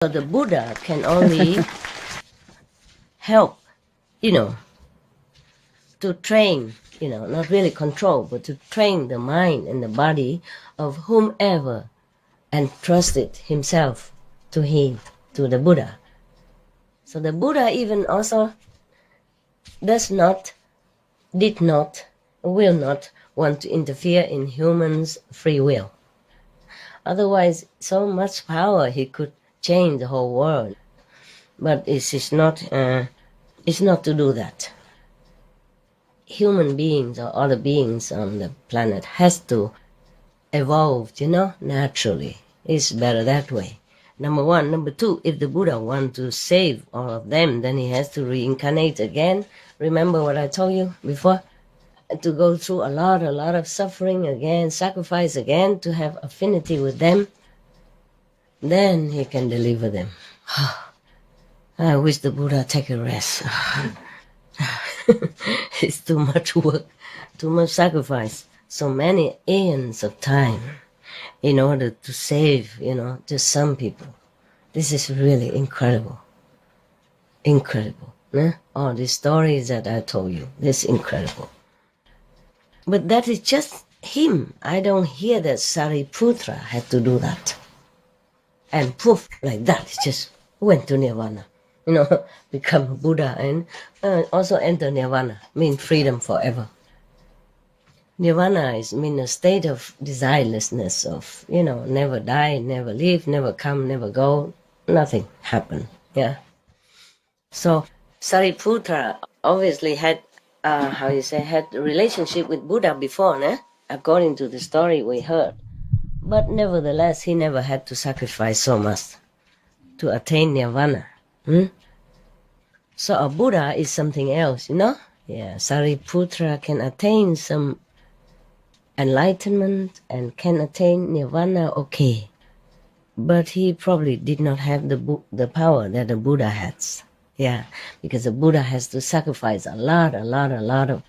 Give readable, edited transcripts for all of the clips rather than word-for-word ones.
So the Buddha can only help, to train, not really control, but to train the mind and the body of whomever entrusted himself to him, to the Buddha. So the Buddha even also did not, will not want to interfere in humans' free will. Otherwise, so much power, he could change the whole world. But it's not to do that. Human beings or other beings on the planet has to evolve, naturally. It's better that way. Number one. Number two, if the Buddha wants to save all of them, then he has to reincarnate again. Remember what I told you before? To go through a lot of suffering again, sacrifice again, to have affinity with them. Then he can deliver them. I wish the Buddha take a rest. It's too much work, too much sacrifice, so many aeons of time in order to save, just some people. This is really incredible. Incredible. All these stories that I told you, this is incredible. But that is just him. I don't hear that Sariputra had to do that. And poof, like that, it just went to Nirvana. Become a Buddha and also enter Nirvana, means freedom forever. Nirvana means a state of desirelessness, of, never die, never leave, never come, never go, nothing happen, yeah. So Sariputra obviously had, had a relationship with Buddha before, according to the story we heard. But nevertheless, he never had to sacrifice so much to attain Nirvana. So a Buddha is something else, Yeah, Sariputra can attain some enlightenment and can attain Nirvana, okay. But he probably did not have the power that the Buddha has. Yeah, because the Buddha has to sacrifice a lot of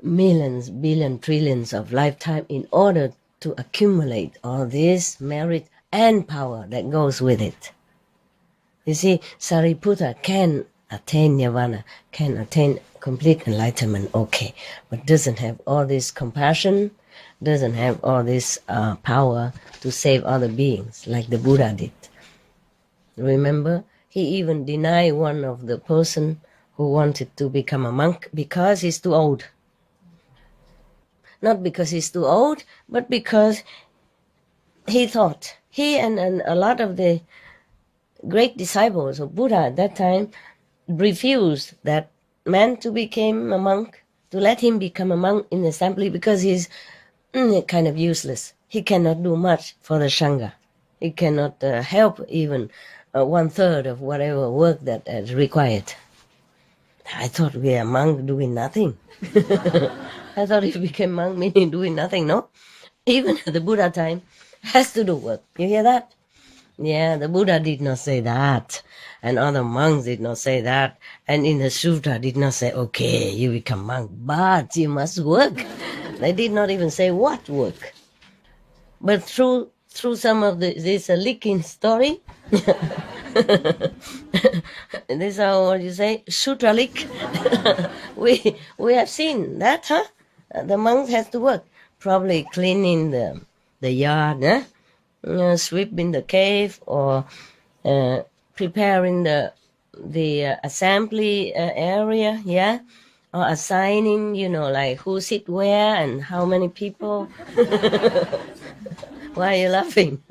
millions, billions, trillions of lifetime in order to accumulate all this merit and power that goes with it. You see, Sariputra can attain Nirvana, can attain complete enlightenment, okay, but doesn't have all this compassion, doesn't have all this power to save other beings like the Buddha did. Remember, he even denied one of the person who wanted to become a monk because he's too old. Not because he's too old, but because he thought, he and a lot of the great disciples of Buddha at that time refused that man to become a monk, to let him become a monk in the assembly, because he's kind of useless. He cannot do much for the Sangha. He cannot help even 1/3 of whatever work that is required. I thought we are monk doing nothing. I thought if we became monk meaning doing nothing, no? Even at the Buddha time, has to do work. You hear that? Yeah, the Buddha did not say that. And other monks did not say that. And in the Sutra did not say, okay, you become monk, but you must work. They did not even say what work. But through some of this leaking story, this is how, what you say, Sutra leak. we have seen that, the monks has to work. Probably cleaning the yard, sweeping the cave, or preparing the assembly area, yeah, or assigning, like who sit where and how many people. Why are you laughing?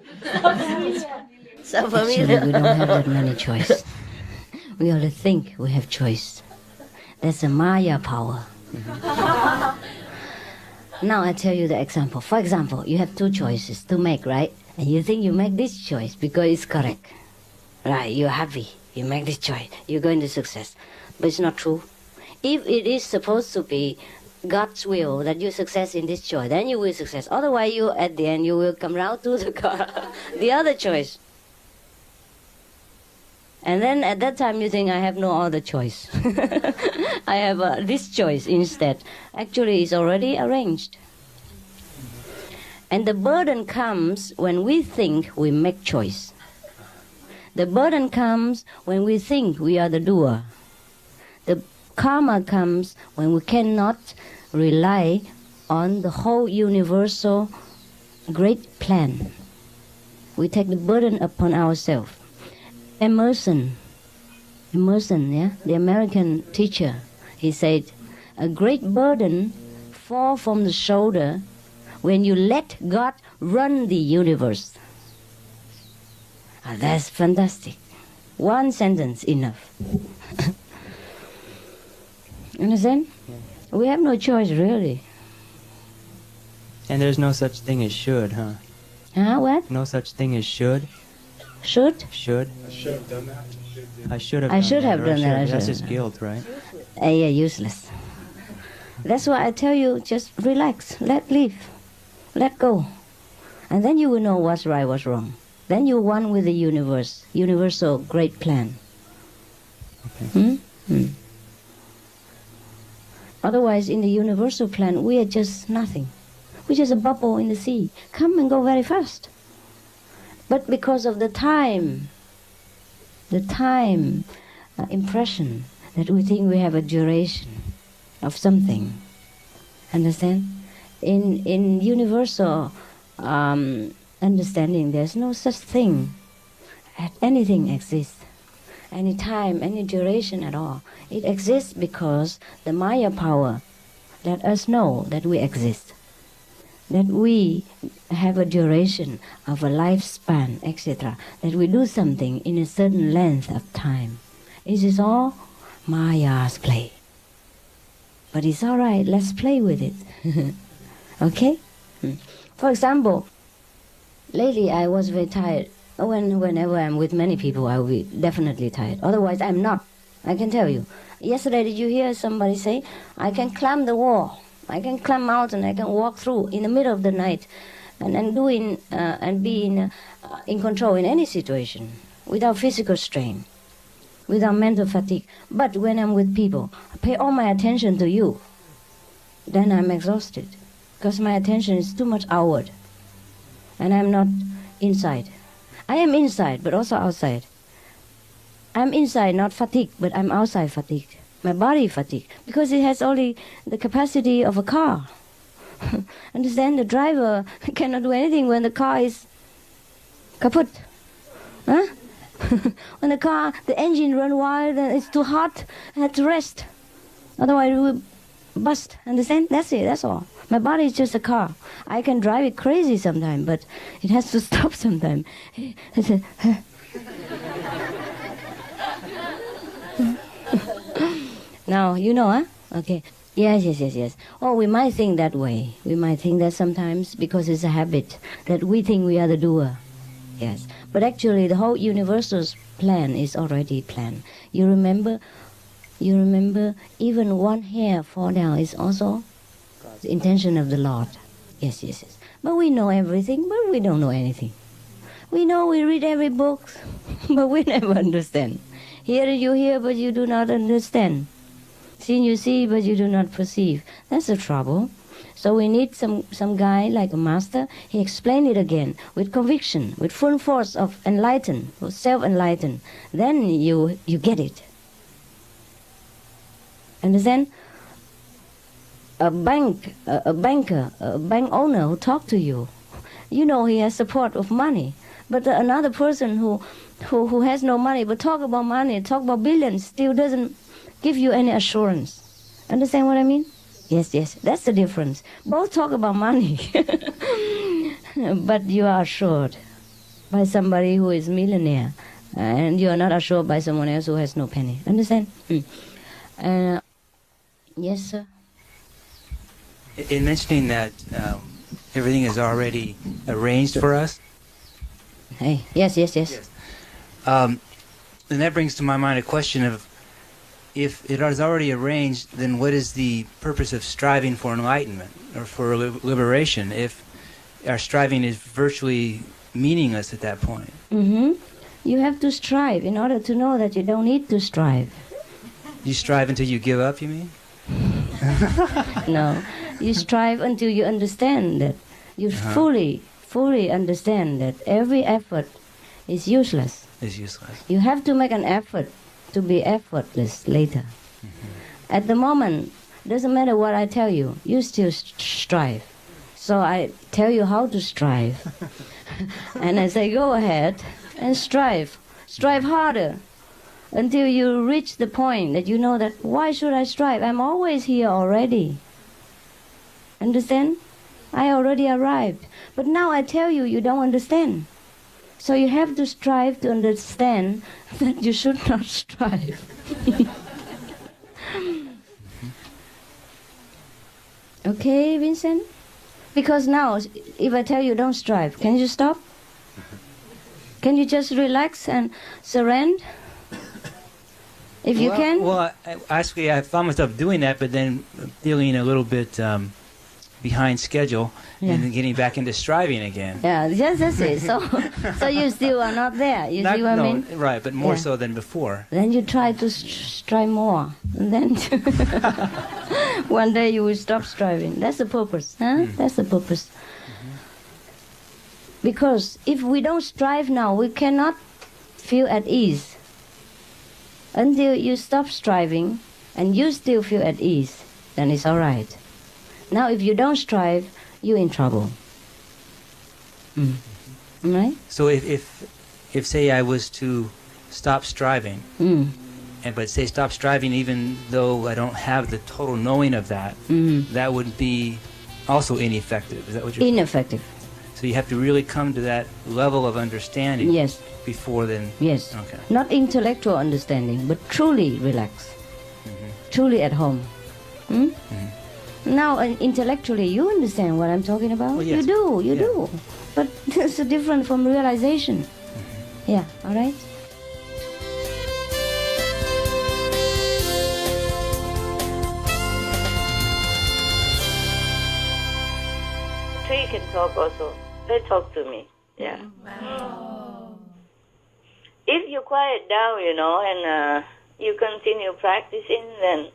So familiar. Actually, we don't have that many choice. We only think we have choice. That's a Maya power. Now I tell you the example. For example, you have two choices to make, right? And you think you make this choice because it's correct. Right, you're happy. You make this choice. You're going to success. But it's not true. If it is supposed to be God's will that you success in this choice, then you will success. Otherwise, you at the end, you will come round to the other choice. And then at that time, you think, I have no other choice. I have this choice instead. Actually, it's already arranged. And the burden comes when we think we make choice. The burden comes when we think we are the doer. The karma comes when we cannot rely on the whole universal great plan. We take the burden upon ourselves. Emerson, yeah, the American teacher, he said, a great burden falls from the shoulder when you let God run the universe. That's fantastic. One sentence enough. Understand? Yeah. We have no choice, really. And there's no such thing as should, huh? Huh? What? No such thing as should? Should? Should? I should have done that. I should have I done should that. have or done that, I That's should. just guilt, right? Yeah, useless. That's why I tell you, just relax, let live, let go. And then you will know what's right, what's wrong. Then you're one with the universe, universal great plan. Okay. Otherwise, in the universal plan, we are just nothing. We're just a bubble in the sea. Come and go very fast. But because of the time impression that we think we have a duration of something. Understand? In universal understanding, there's no such thing as anything exists. Any time, any duration at all. It exists because the Maya power let us know that we exist. That we have a duration of a lifespan, etc. That we do something in a certain length of time. It is all Maya's play. But it's all right, let's play with it. Okay? For example, lately I was very tired. Whenever I'm with many people, I will be definitely tired. Otherwise, I'm not. I can tell you. Yesterday, did you hear somebody say, I can climb the wall, I can climb mountain, I can walk through in the middle of the night and be in control in any situation without physical strain, without mental fatigue. But when I'm with people, I pay all my attention to you. Then I'm exhausted because my attention is too much outward and I'm not inside. I am inside, but also outside. I'm inside, not fatigued, but I'm outside fatigued. My body fatigued, because it has only the capacity of a car. Understand? The driver cannot do anything when the car is kaput. Huh? When the engine runs wild and it's too hot, I have to rest. Otherwise it will bust. Understand? That's it, that's all. My body is just a car. I can drive it crazy sometimes, but it has to stop sometimes. Now, you know, huh? Okay. Yes. Oh, we might think that way. We might think that sometimes because it's a habit that we think we are the doer. Yes. But actually, the whole universal's plan is already planned. You remember even one hair fall down is also the intention of the Lord. Yes. But we know everything, but we don't know anything. We read every book, but we never understand. Hear you hear, but you do not understand. See you see, but you do not perceive. That's the trouble. So we need some guy like a master. He explained it again with conviction, with full force of self-enlighten. Then you get it. Understand? A banker, a bank owner who talk to you, he has support of money. But another person who has no money but talk about money, talk about billions, still doesn't give you any assurance. Understand what I mean? Yes, that's the difference. Both talk about money, but you are assured by somebody who is millionaire, and you are not assured by someone else who has no penny. Understand? Yes, sir. In mentioning that everything is already arranged for us. Hey, yes. Then that brings to my mind a question of, if it is already arranged, then what is the purpose of striving for enlightenment or for liberation if our striving is virtually meaningless at that point? Mm-hmm. You have to strive in order to know that you don't need to strive. You strive until you give up, you mean? No. You strive until you understand that. You fully understand that every effort is useless. is useless. You have to make an effort to be effortless later. At the moment, doesn't matter what I tell you, you still strive. So I tell you how to strive. And I say, go ahead and strive. Strive harder until you reach the point that you know that, why should I strive? I'm always here already. Understand? I already arrived. But now I tell you, you don't understand. So you have to strive to understand that you should not strive. Okay, Vincent? Because now, if I tell you don't strive, can you stop? Can you just relax and surrender? If you can? Well, actually, I found myself doing that, but then feeling a little bit behind schedule, and then getting back into striving again. Yeah, just that's it. So you still are not there. You see what I mean? Right, but more so than before. Then you try to strive more. And then one day you will stop striving. That's the purpose. Huh? That's the purpose. Because if we don't strive now, we cannot feel at ease. Until you stop striving and you still feel at ease, then it's all right. Now, if you don't strive, you're in trouble. Right? So if say I was to stop striving, but say stop striving even though I don't have the total knowing of that, that would be also ineffective. Is that what you're saying? Ineffective. So you have to really come to that level of understanding. Yes. Before then. Yes. Okay. Not intellectual understanding, but truly relaxed. Truly at home. Now, intellectually, you understand what I'm talking about? Well, yes. You do. But it's different from realization. Yeah, all right? Tree can talk also. They talk to me. Yeah. If you quiet down, and you continue practicing, then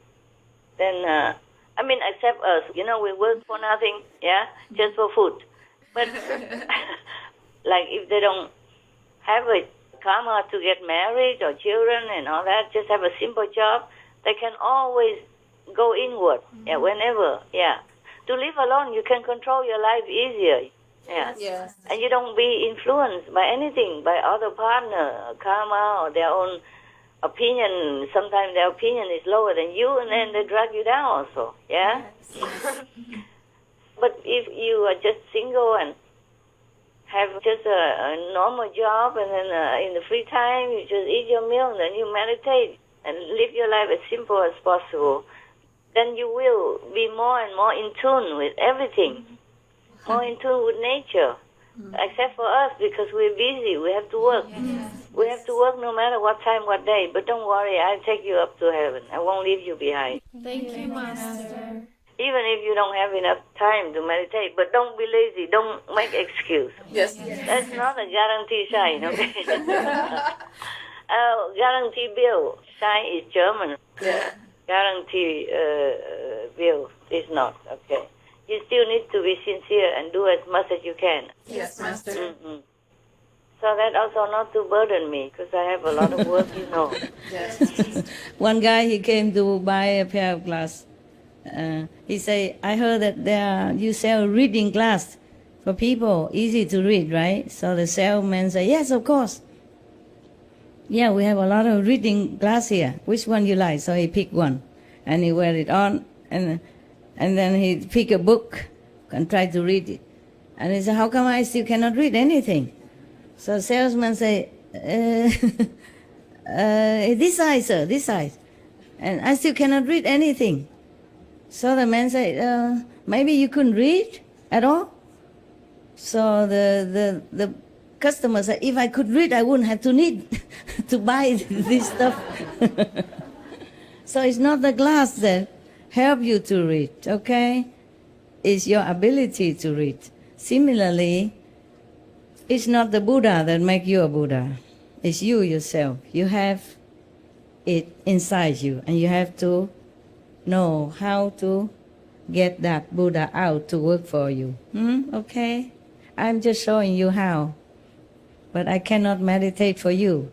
except us, we work for nothing, just for food. But like if they don't have a karma to get married or children and all that, just have a simple job, they can always go inward, whenever, To live alone, you can control your life easier. Yeah. Yes. And you don't be influenced by anything, by other partner, karma, or their own opinion. Sometimes their opinion is lower than you, and then they drag you down also. Yeah? Yes. But if you are just single and have just a normal job, and then in the free time, you just eat your meal, and then you meditate and live your life as simple as possible, then you will be more and more in tune with everything. More in tune with nature, except for us, because we're busy. We have to work. We have to work no matter what time, what day. But don't worry, I'll take you up to heaven. I won't leave you behind. Thank you, Master. Even if you don't have enough time to meditate, but don't be lazy. Don't make excuse. Yes. That's not a guarantee sign, okay? Guarantee bill sign is German. Yeah. Guarantee bill is not, okay? You still need to be sincere and do as much as you can. Yes, Master. So that also not to burden me, because I have a lot of work, Yes. One guy, he came to buy a pair of glasses. He said, I heard that you sell reading glass for people, easy to read, right? So the salesman said, yes, of course. Yeah, we have a lot of reading glass here. Which one you like? So he picked one, and he wear it on, and then he pick a book and try to read it. And he said, how come I still cannot read anything? So the salesman say, this side, sir, this side. And I still cannot read anything. So the man said, maybe you couldn't read at all? So the customer said, if I could read, I wouldn't have to need to buy this stuff. So it's not the glass that help you to read, okay? It's your ability to read. Similarly, it's not the Buddha that make you a Buddha. It's you yourself. You have it inside you, and you have to know how to get that Buddha out to work for you. Okay? I'm just showing you how. but I cannot meditate for you.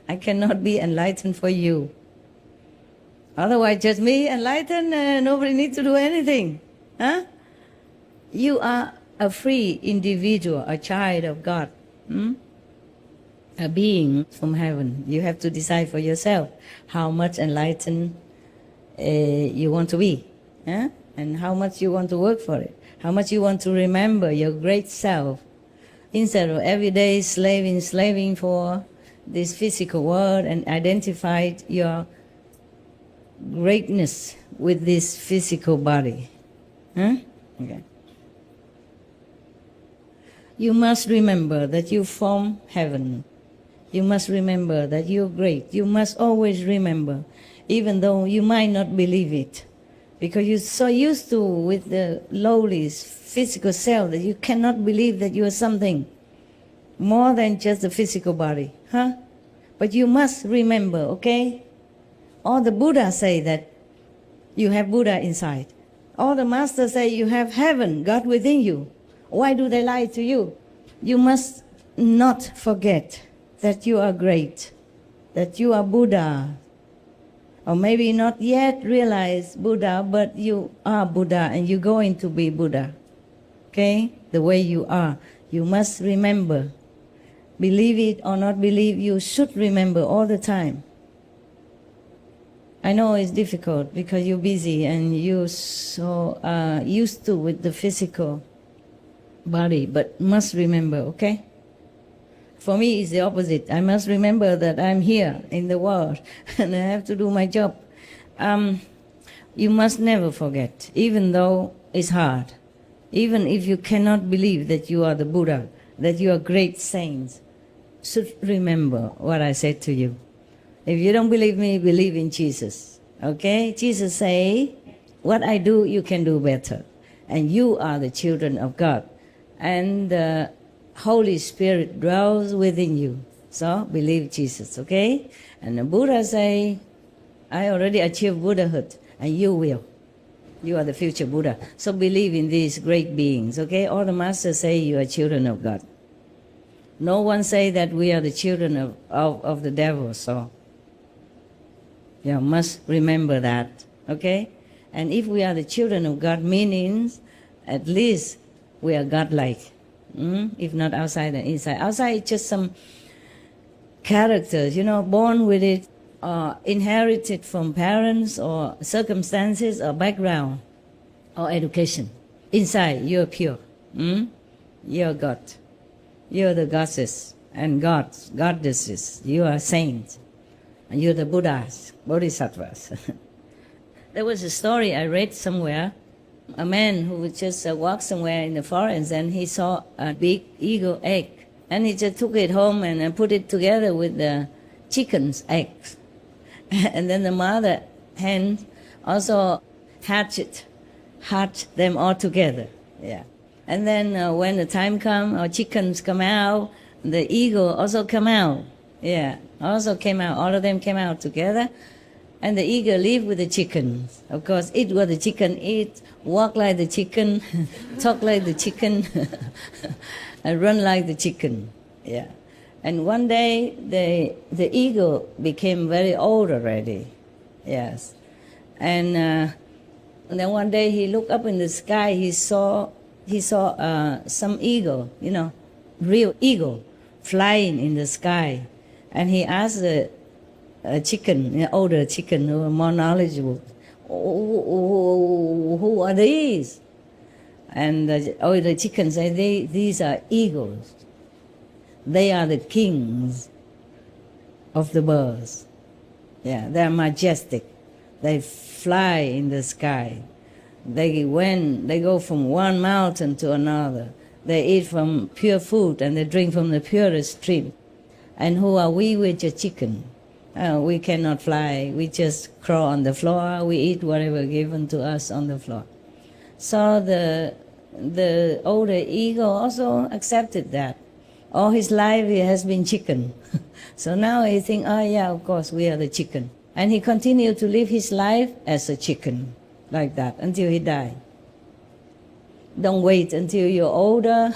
I cannot be enlightened for you. Otherwise, just me enlightened, nobody needs to do anything. Huh? You are a free individual, a child of God, a being from heaven. You have to decide for yourself how much enlightened you want to be, and how much you want to work for it, how much you want to remember your great self, instead of every day slaving for this physical world and identify your greatness with this physical body. Okay. You must remember that you're from heaven. You must remember that you're great. You must always remember, even though you might not believe it, because you're so used to with the lowly physical self that you cannot believe that you are something more than just the physical body. But you must remember, okay? All the Buddhas say that you have Buddha inside. All the masters say you have heaven, God within you. Why do they lie to you? You must not forget that you are great, that you are Buddha. Or maybe not yet realize Buddha, but you are Buddha and you're going to be Buddha. Okay? The way you are. You must remember. Believe it or not believe, you should remember all the time. I know it's difficult because you're busy and you're so used to with the physical body, but must remember, okay? For me, it's the opposite. I must remember that I'm here in the world and I have to do my job. You must never forget, even though it's hard, even if you cannot believe that you are the Buddha, that you are great saints, should remember what I said to you. If you don't believe me, believe in Jesus. Okay? Jesus say, what I do, you can do better. And you are the children of God. And the Holy Spirit dwells within you. So, believe Jesus, okay? And the Buddha say, I already achieved Buddhahood, and you will. You are the future Buddha. So believe in these great beings, okay? All the masters say you are children of God. No one say that we are the children of the devil, so you must remember that, okay? And if we are the children of God, means at least we are God-like, if not outside and inside. Outside is just some characters, born with it, or inherited from parents or circumstances or background or education. Inside, you're pure. You're God. You're the goddess and goddesses. You are saints. And you're the Buddhas, Bodhisattvas. There was a story I read somewhere. A man who would just walk somewhere in the forest and he saw a big eagle egg. And he just took it home and put it together with the chicken's eggs. And then the mother hen also hatched them all together. Yeah. And then when the time comes, our chickens come out, the eagle also come out. Yeah, also came out. All of them came out together. And the eagle lived with the chickens. Of course, eat what the chicken eat, walk like the chicken, talk like the chicken, and run like the chicken. Yeah. And one day, the eagle became very old already. Yes. And then one day he looked up in the sky. He saw some eagle, real eagle, flying in the sky. And he asked the chicken, older chicken who were more knowledgeable, who are these? And the older chicken said, these are eagles. They are the kings of the birds. Yeah, they're majestic. They fly in the sky. They go from one mountain to another. They eat from pure food and they drink from the purest stream. And who are we? We're just chicken. We cannot fly. We just crawl on the floor. We eat whatever given to us on the floor. So the older eagle also accepted that. All his life he has been chicken. So now he thinks, oh yeah, of course, we are the chicken. And he continued to live his life as a chicken, like that, until he died. Don't wait until you're older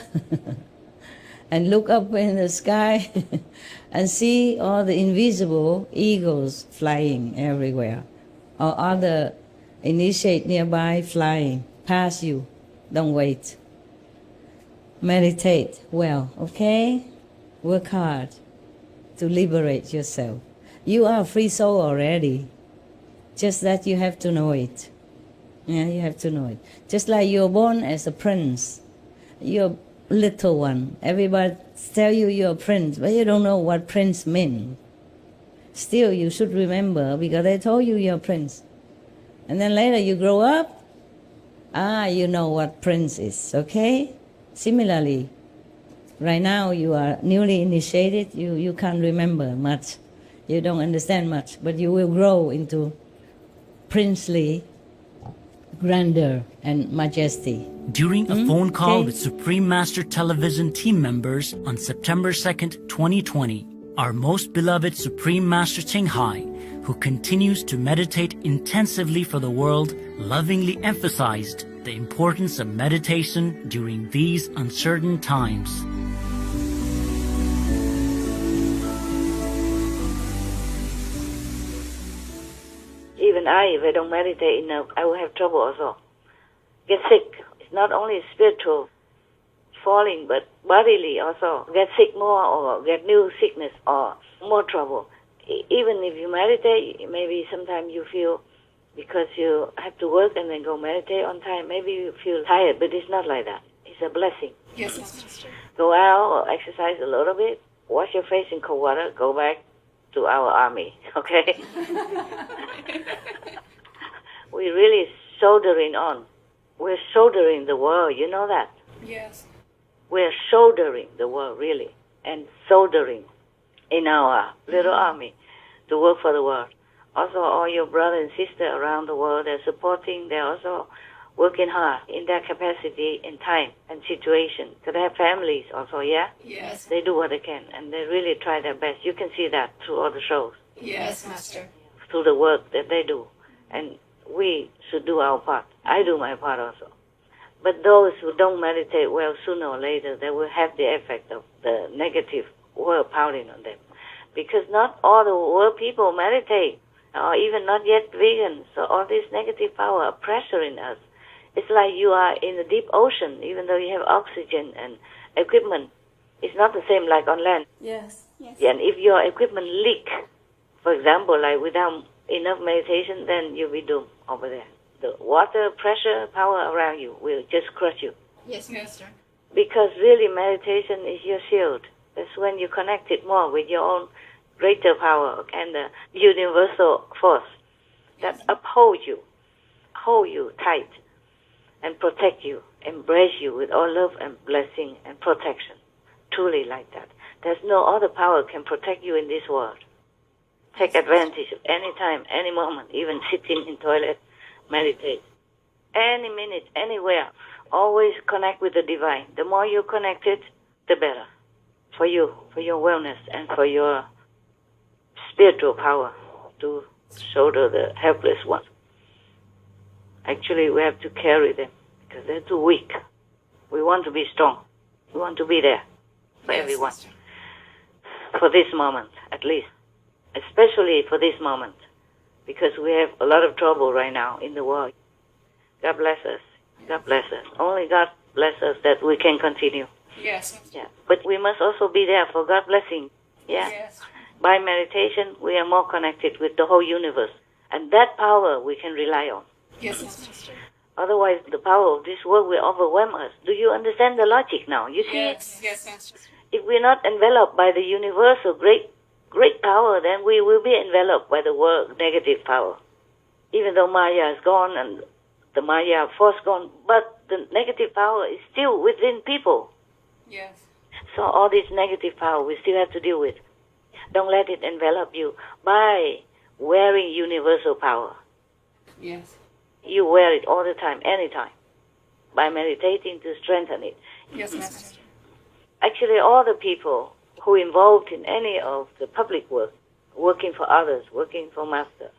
and look up in the sky and see all the invisible eagles flying everywhere, or other initiate nearby flying past you. Don't wait. Meditate well, okay? Work hard to liberate yourself. You are a free soul already, just that you have to know it. Yeah, you have to know it. Just like you're born as a prince, you're little one. Everybody tell you you're a prince, but you don't know what prince means. Still, you should remember because they told you you're a prince. And then later you grow up, you know what prince is, okay? Similarly, right now you are newly initiated, you can't remember much. You don't understand much, but you will grow into princely grandeur and majesty. During a phone call Okay. with Supreme Master Television team members on September 2nd, 2020, our most beloved Supreme Master Thanh Hải, who continues to meditate intensively for the world, lovingly emphasized the importance of meditation during these uncertain times. Even if I don't meditate enough, I will have trouble also. Get sick. It's not only spiritual falling, but bodily also. Get sick more or get new sickness or more trouble. Even if you meditate, maybe sometimes you feel, because you have to work and then go meditate on time, maybe you feel tired, but it's not like that. It's a blessing. Yes, Master. Go out or exercise a little bit, wash your face in cold water, go back to our army, okay? We're really soldering on. We're soldering the world, you know that? Yes. We're shouldering the world, really, and soldering in our little army to work for the world. Also, all your brother and sister around the world, they're supporting, they're also working hard in their capacity in time and situation. So they have families also, yeah? Yes. They do what they can, and they really try their best. You can see that through all the shows, Yes, Master. through the work that they do. And we should do our part. I do my part also. But those who don't meditate well, sooner or later, they will have the effect of the negative word pounding on them. Because not all the world people meditate, or even not yet vegan. So all this negative power are pressuring us. It's like you are in the deep ocean, even though you have oxygen and equipment. It's not the same like on land. Yes. Yes. And if your equipment leak, for example, like without enough meditation, then you'll be doomed over there. The water pressure power around you will just crush you. Yes, Master. Because really meditation is your shield. That's when you connect it more with your own greater power and the universal force that upholds you, hold you tight, and protect you, embrace you with all love and blessing and protection. Truly like that. There's no other power can protect you in this world. Take advantage of any time, any moment, even sitting in toilet, meditate. Any minute, anywhere. Always connect with the divine. The more you connect it, the better. For you, for your wellness, and for your spiritual power to shoulder the helpless ones. Actually, we have to carry them because they're too weak. We want to be strong. We want to be there for everyone. Master. For this moment, at least. Especially for this moment. Because we have a lot of trouble right now in the world. God bless us. God bless us. Only God bless us that we can continue. Yes, Master. Yeah. But we must also be there for God's blessing. Yeah. Yes. By meditation, we are more connected with the whole universe. And that power we can rely on. Yes, Master. Otherwise, the power of this world will overwhelm us. Do you understand the logic now? You see it? Yes. Yes, Master. If we're not enveloped by the universal great power, then we will be enveloped by the world negative power. Even though Maya is gone and the Maya force gone, but the negative power is still within people. Yes. So all this negative power we still have to deal with. Don't let it envelop you by wearing universal power. Yes. You wear it all the time, anytime, by meditating to strengthen it. Yes, Master. Actually, all the people who involved in any of the public work, working for others, working for Master,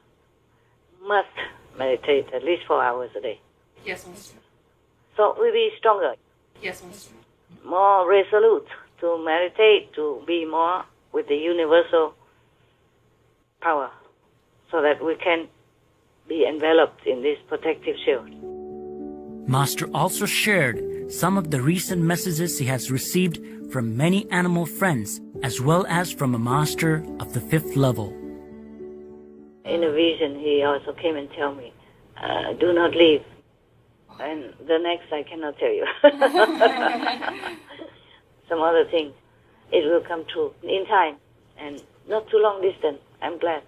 must meditate at least 4 hours a day. Yes, Master. So we'll be stronger, Yes, Master. more resolute to meditate, to be more with the universal power, so that we can be enveloped in this protective shield. Master also shared some of the recent messages he has received from many animal friends, as well as from a master of the 5th level. In a vision, he also came and tell me, do not leave. And the next I cannot tell you. Some other things. It will come true in time and not too long distance. I'm glad.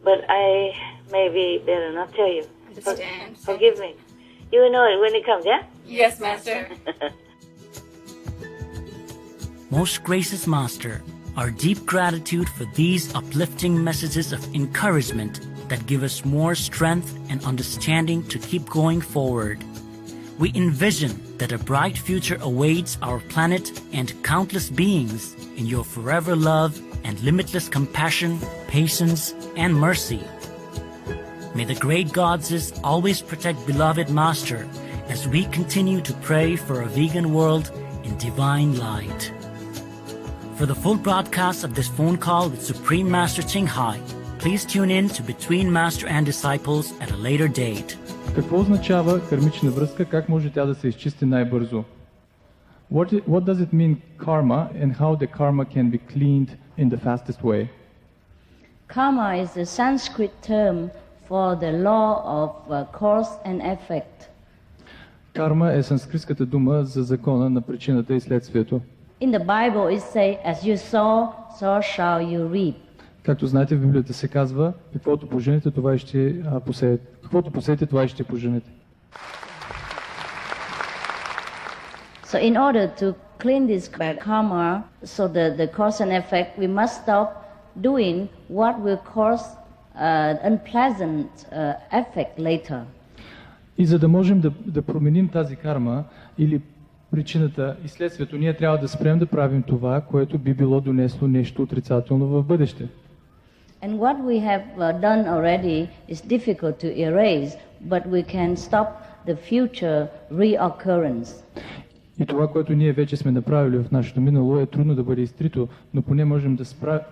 But I maybe better not tell you. Understand. Forgive me. You will know it when it comes, yeah? Yes, Master. Most gracious Master, our deep gratitude for these uplifting messages of encouragement that give us more strength and understanding to keep going forward. We envision that a bright future awaits our planet and countless beings in your forever love and limitless compassion, patience, and mercy. May the great goddesses always protect beloved Master as we continue to pray for a vegan world in divine light. For the full broadcast of this phone call with Supreme Master Ching Hai, please tune in to Between Master and Disciples at a later date. Какво означава кармична връзка? Как може тя да се изчисти най-бързо? What does it mean karma, and how the karma can be cleaned in the fastest way? Karma is a Sanskrit term for the law of cause and effect. Карма е санскритската дума за закона на причината и следствието. In the Bible it says, as you sow, so shall you reap. Както знаете, в Библията се казва, каквото поженете, това и ще посеете. Каквото посеете, това и ще поженете. So in order to clean this bad karma, so the cause and effect, we must stop doing what will cause unpleasant effect later. И за да можем да променим тази карма или причината и следствието, ние трябва да спрем да правим това, което би било донесло нещо отрицателно в бъдеще. And what we have done already is difficult to erase, but we can stop the future reoccurrence. И това, което ние вече сме направили в нашето минало, е трудно да бъде изтрито, но поне можем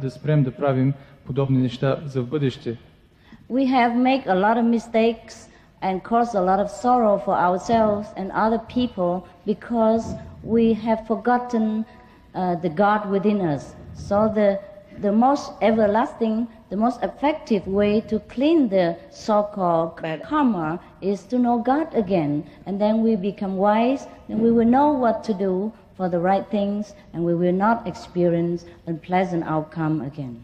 да спрем да правим подобни неща за в бъдеще. We have made a lot of mistakes and caused a lot of sorrow for ourselves and other people because we have forgotten the God within us. So the most everlasting, the most effective way to clean the so-called bad karma is to know God again, and then we become wise, and we will know what to do for the right things, and we will not experience unpleasant outcome again.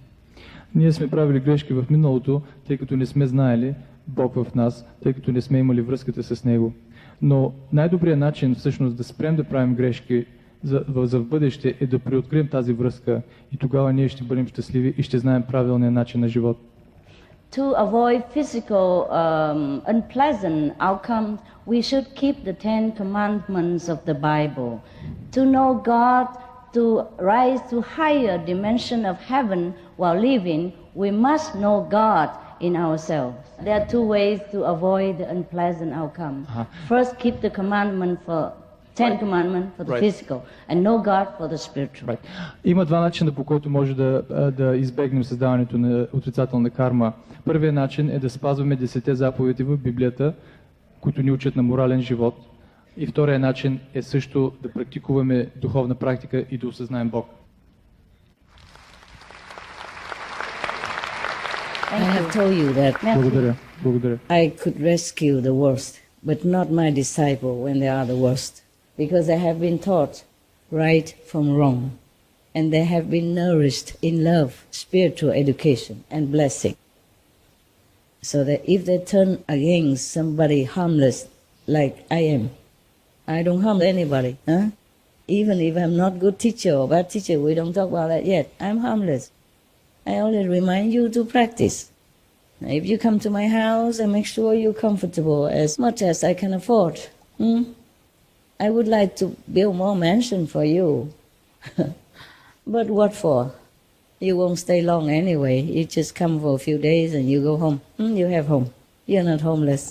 Ние сме правили грешки в миналото, тъй като не сме знаели Бог в нас, тъй като не сме имали връзката с Него. Но най-добрият начин всъщност да спрем да правим грешки за в бъдеще е да преоткрием тази връзка и тогава ние ще бъдем щастливи и ще знаем правилния начин на живот. To avoid physical unpleasant outcomes, we should keep the 10 commandments of the Bible. To know God, to rise to higher dimension of heaven while living, we must know God in ourselves. There are two ways to avoid the unpleasant outcome. First, keep the commandment for 10 commandments for the physical, and know God for the spiritual. Има два начина, по който може да избегнем създаването на отрицателна карма. Първият начин е да спазваме 10 заповеди в Библията, които ни учат на морален живот. И вторият начин е също да практикуваме духовна практика и да осъзнаем Бог. I have told you that Благодаря. I could rescue the worst, but not my disciple when they are the worst, because they have been taught right from wrong, and they have been nourished in love, spiritual education, and blessing. So that if they turn against somebody harmless like I am, I don't harm anybody. Even if I'm not good teacher or bad teacher, we don't talk about that yet. I'm harmless. I only remind you to practice. If you come to my house, I make sure you're comfortable as much as I can afford. I would like to build more mansion for you. But what for? You won't stay long anyway. You just come for a few days and you go home. You have home. You're not homeless.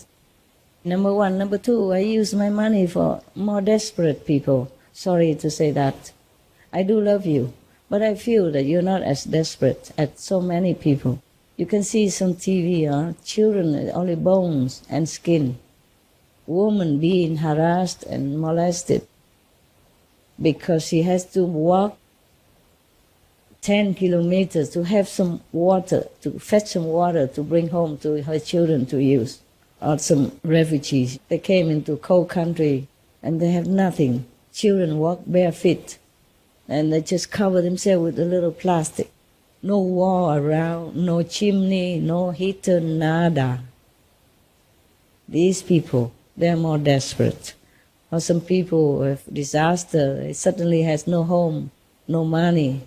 Number one. Number two, I use my money for more desperate people. Sorry to say that. I do love you, but I feel that you're not as desperate as so many people. You can see some TV, children, only bones and skin. Woman being harassed and molested because she has to walk 10 kilometers to have some water, to fetch some water to bring home to her children to use. Or some refugees, they came into cold country and they have nothing. Children walk barefoot and they just cover themselves with a little plastic. No wall around, no chimney, no heater, nada. These people, they're more desperate. Or some people with disaster, they suddenly has no home, no money.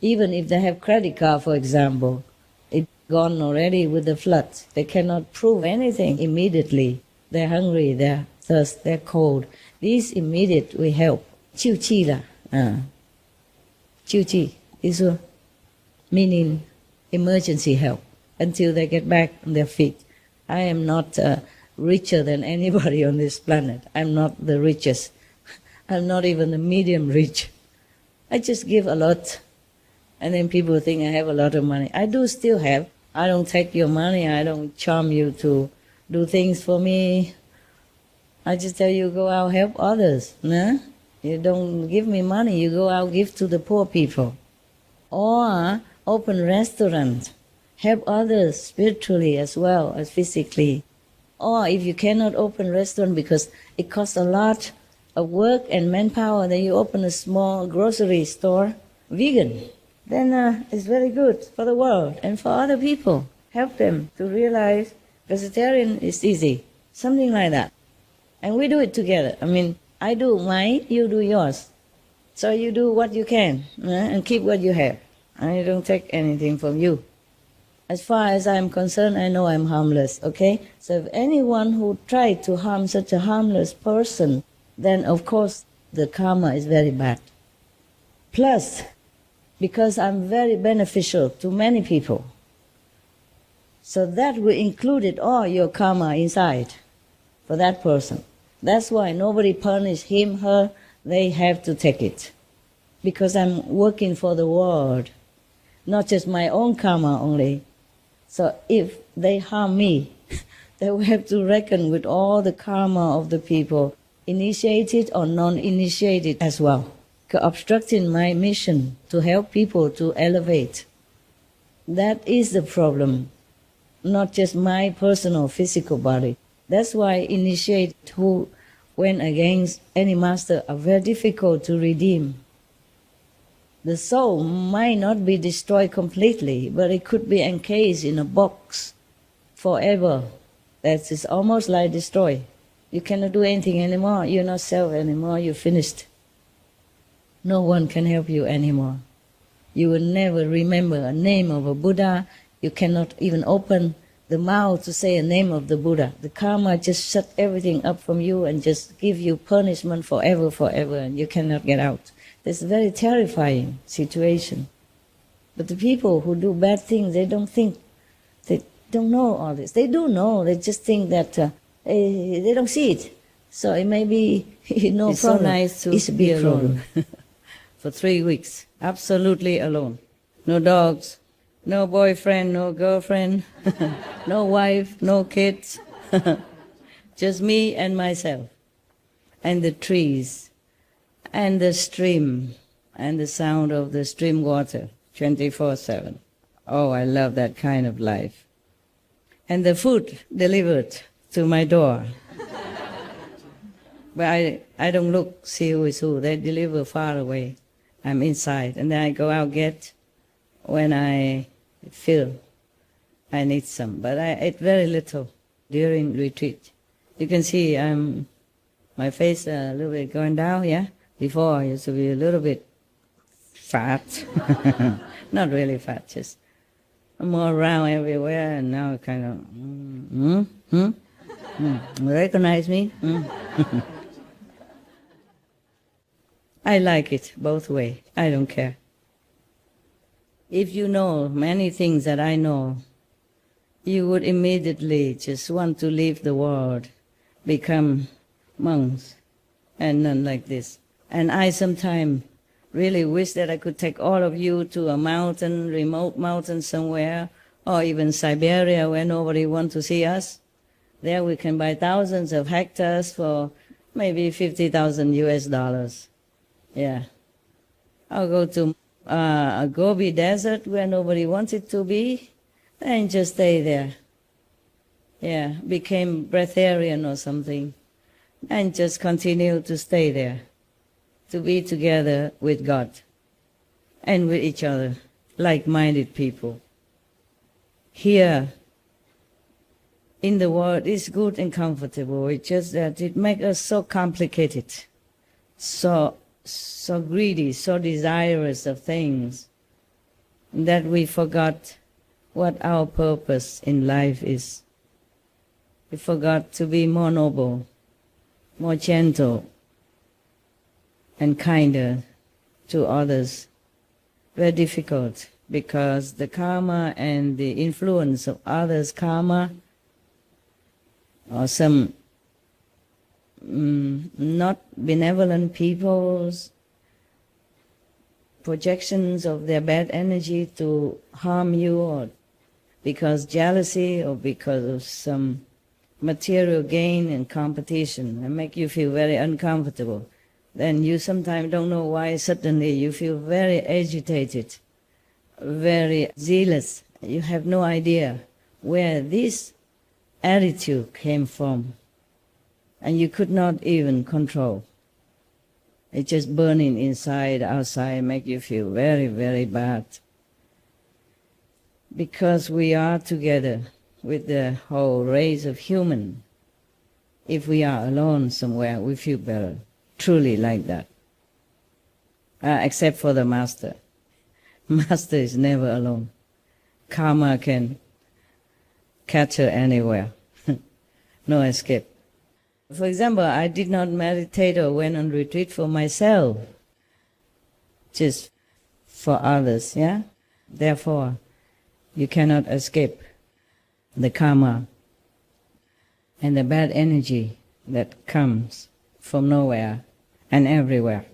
Even if they have credit card, for example, it's gone already with the flood. They cannot prove anything immediately. They're hungry, they're thirsty, they're cold. These immediate we help. Chiu chi la. Chiu chi is meaning emergency help until they get back on their feet. I am not richer than anybody on this planet. I'm not the richest. I'm not even the medium rich. I just give a lot. And then people think I have a lot of money. I do still have. I don't take your money. I don't charm you to do things for me. I just tell you, go out, help others. Nah? You don't give me money. You go out, give to the poor people. Or open restaurant. Help others spiritually as well as physically. Or if you cannot open restaurant because it costs a lot of work and manpower, then you open a small grocery store, vegan. Then it's very good for the world and for other people. Help them to realize vegetarian is easy, something like that. And we do it together. I mean, I do mine, you do yours. So you do what you can and keep what you have. I don't take anything from you. As far as I'm concerned, I know I'm harmless, okay? So if anyone who tried to harm such a harmless person, then of course the karma is very bad. Plus, because I'm very beneficial to many people. So that will include all your karma inside for that person. That's why nobody punish him, her, they have to take it. Because I'm working for the world, not just my own karma only. So if they harm me, they will have to reckon with all the karma of the people, initiated or non-initiated as well. Obstructing my mission to help people to elevate. That is the problem, not just my personal physical body. That's why initiate who went against any master are very difficult to redeem. The soul might not be destroyed completely, but it could be encased in a box forever. That is almost like destroyed. You cannot do anything anymore. You're not self anymore. You're finished. No one can help you anymore. You will never remember a name of a Buddha. You cannot even open the mouth to say a name of the Buddha. The karma just shut everything up from you and just give you punishment forever, and you cannot get out. It's a very terrifying situation. But the people who do bad things, they don't think, they don't know all this. They do know, they just think that they don't see it. So it may be no it's problem. So nice to it's a big be alone. For 3 weeks, absolutely alone. No dogs, no boyfriend, no girlfriend, no wife, no kids. Just me and myself. And the trees, and the stream, and the sound of the stream water, 24/7. Oh, I love that kind of life. And the food delivered to my door. But I don't look, see who is who. They deliver far away. I'm inside. And then I go out get when I feel I need some. But I ate very little during retreat. You can see my face a little bit going down, yeah? Before I used to be a little bit fat. Not really fat, just more round everywhere. And now kind of, recognize me? I like it both ways. I don't care. If you know many things that I know, you would immediately just want to leave the world, become monks, and none like this. And I sometimes really wish that I could take all of you to a mountain, remote mountain somewhere, or even Siberia where nobody wants to see us. There we can buy thousands of hectares for maybe 50,000 US dollars. Yeah. I'll go to a Gobi desert where nobody wants it to be and just stay there. Yeah, became breatharian or something and just continue to stay there, to be together with God and with each other, like-minded people. Here in the world is good and comfortable. It's just that it makes us so complicated, so greedy, so desirous of things, that we forgot what our purpose in life is. We forgot to be more noble, more gentle, and kinder to others. Very difficult, because the karma and the influence of others' karma, or some not benevolent people's projections of their bad energy to harm you, or because jealousy, or because of some material gain and competition, and make you feel very uncomfortable. Then you sometimes don't know why suddenly you feel very agitated, very zealous. You have no idea where this attitude came from, and you could not even control. It's just burning inside, outside, make you feel very, very bad. Because we are together with the whole race of human. If we are alone somewhere, we feel better, truly like that. Except for the master. Master is never alone. Karma can catch her anywhere. No escape. For example, I did not meditate or went on retreat for myself, just for others, yeah? Therefore, you cannot escape the karma and the bad energy that comes from nowhere and everywhere.